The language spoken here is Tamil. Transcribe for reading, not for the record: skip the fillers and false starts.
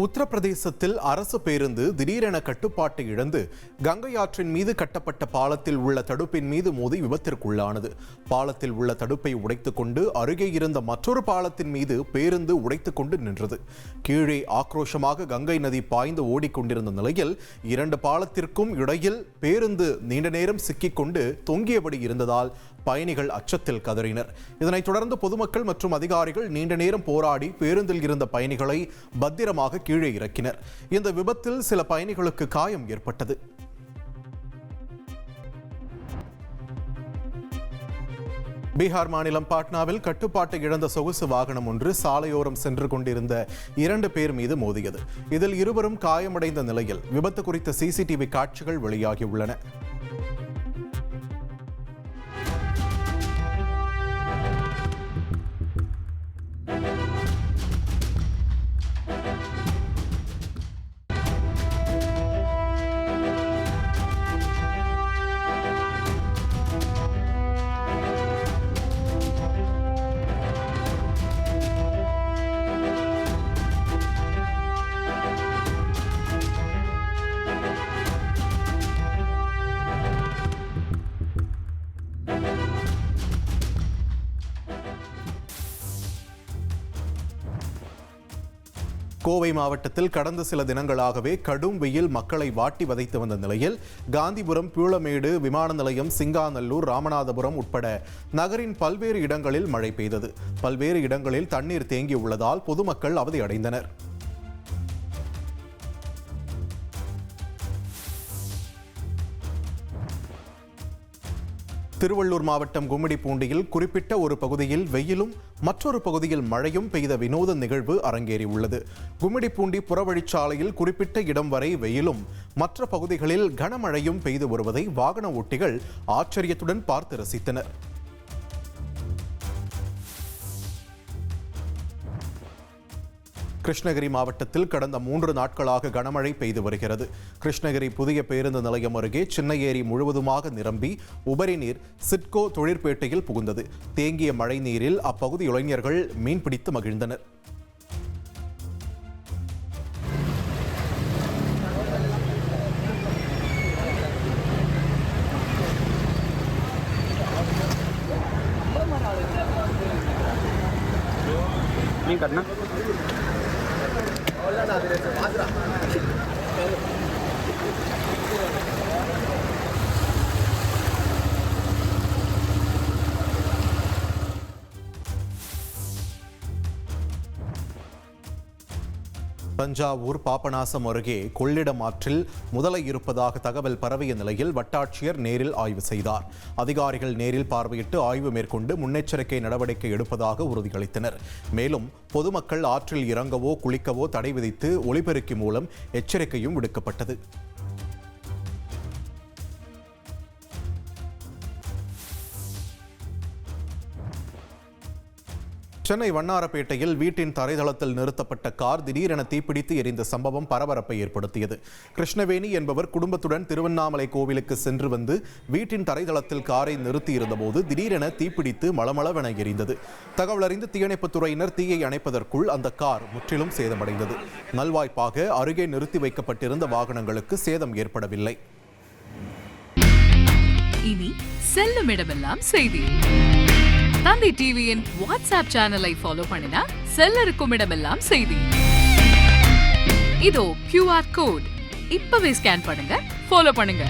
உத்தரப்பிரதேசத்தில் அரசு பேருந்து திடீரென கட்டுப்பாட்டை இழந்து கங்கை ஆற்றின் மீது கட்டப்பட்ட பாலத்தில் உள்ள தடுப்பின் மீது மோதி விபத்திற்குள்ளானது. பாலத்தில் உள்ள தடுப்பை உடைத்துக் கொண்டு அருகே இருந்த மற்றொரு பாலத்தின் மீது பேருந்து உடைத்துக் கொண்டு நின்றது. கீழே ஆக்ரோஷமாக கங்கை நதி பாய்ந்து ஓடிக்கொண்டிருந்த நிலையில் இரண்டு பாலத்திற்கும் இடையில் பேருந்து நீண்ட நேரம் சிக்கிக்கொண்டு தொங்கியபடி இருந்ததால் பயணிகள் அச்சத்தில் கதறினர். இதனைத் தொடர்ந்து பொதுமக்கள் மற்றும் அதிகாரிகள் நீண்ட நேரம் போராடி பேருந்தில் இருந்த பயணிகளை பத்திரமாக கீழே இறக்கினர். இந்த விபத்தில் சில பயணிகளுக்கு காயம் ஏற்பட்டது. பீகார் மாநிலம் பாட்னாவில் கட்டுப்பாட்டை இழந்த சொகுசு வாகனம் ஒன்று சாலையோரம் சென்று கொண்டிருந்த 2 பேர் மீது மோதியது. இதில் இருவரும் காயமடைந்த நிலையில் விபத்து குறித்த சிசிடிவி காட்சிகள் வெளியாகியுள்ளன. கோவை மாவட்டத்தில் கடந்த சில தினங்களாகவே கடும் வெயில் மக்களை வாட்டி வதைத்து வந்த நிலையில் காந்திபுரம், பீளமேடு, விமான நிலையம், சிங்காநல்லூர், ராமநாதபுரம் உட்பட நகரின் பல்வேறு இடங்களில் மழை பெய்தது. பல்வேறு இடங்களில் தண்ணீர் தேங்கியுள்ளதால் பொதுமக்கள் அவதியடைந்தனர். திருவள்ளூர் மாவட்டம் கும்மிடிப்பூண்டியில் குறிப்பிட்ட ஒரு பகுதியில் வெயிலும் மற்றொரு பகுதியில் மழையும் பெய்த வினோத நிகழ்வு அரங்கேறியுள்ளது. கும்மிடிப்பூண்டி புறவழிச்சாலையில் குறிப்பிட்ட இடம் வரை வெயிலும் மற்ற பகுதிகளில் கனமழையும் பெய்து வருவதை வாகன ஓட்டிகள் ஆச்சரியத்துடன் பார்த்து ரசித்தனர். கிருஷ்ணகிரி மாவட்டத்தில் கடந்த 3 நாட்களாக கனமழை பெய்து வருகிறது. கிருஷ்ணகிரி புதிய பேருந்து நிலையம் அருகே சின்ன ஏரி முழுவதுமாக நிரம்பி உபரி நீர் சிட்கோ தொழிற்பேட்டையில் புகுந்தது. தேங்கிய மழை நீரில் அப்பகுதி இளைஞர்கள் மீன்பிடித்து மகிழ்ந்தனர். தஞ்சாவூர் பாபநாசம் அருகே கொள்ளிடம் ஆற்றில் முதலை இருப்பதாக தகவல் பரவிய நிலையில் வட்டாட்சியர் நேரில் ஆய்வு செய்தார். அதிகாரிகள் நேரில் பார்வையிட்டு ஆய்வு மேற்கொண்டு முன்னெச்சரிக்கை நடவடிக்கை எடுப்பதாக உறுதியளித்தனர். மேலும் பொதுமக்கள் ஆற்றில் இறங்கவோ குளிக்கவோ தடை விதித்து ஒலிபெருக்கி மூலம் எச்சரிக்கையும் விடுக்கப்பட்டது. சென்னை வண்ணாரப்பேட்டையில் வீட்டின் தரைதளத்தில் நிறுத்தப்பட்ட கார் திடீரென தீப்பிடித்து எரிந்த சம்பவம் பரபரப்பை ஏற்படுத்தியது. கிருஷ்ணவேணி என்பவர் குடும்பத்துடன் திருவண்ணாமலை கோவிலுக்கு சென்று வந்து வீட்டின் தரைதளத்தில் காரை நிறுத்தியிருந்தபோது திடீரென தீப்பிடித்து மளமளவென எரிந்தது. தகவல் அறிந்து தீயணைப்புத் துறையினர் தீயை அணைப்பதற்குள் அந்த கார் முற்றிலும் சேதமடைந்தது. நல்வாய்ப்பாக அருகே நிறுத்தி வைக்கப்பட்டிருந்த வாகனங்களுக்கு சேதம் ஏற்படவில்லை. இனி செல்லும் இடமெல்லாம் செய்தி. தந்தி டிவியின் வாட்ஸ்அப் சேனலை ஃபாலோ பண்ணினா செல்ல இருக்கும் இடமெல்லாம் செய்தி. இதோ QR கோட் இப்பவே ஸ்கேன் பண்ணுங்க, ஃபாலோ பண்ணுங்க.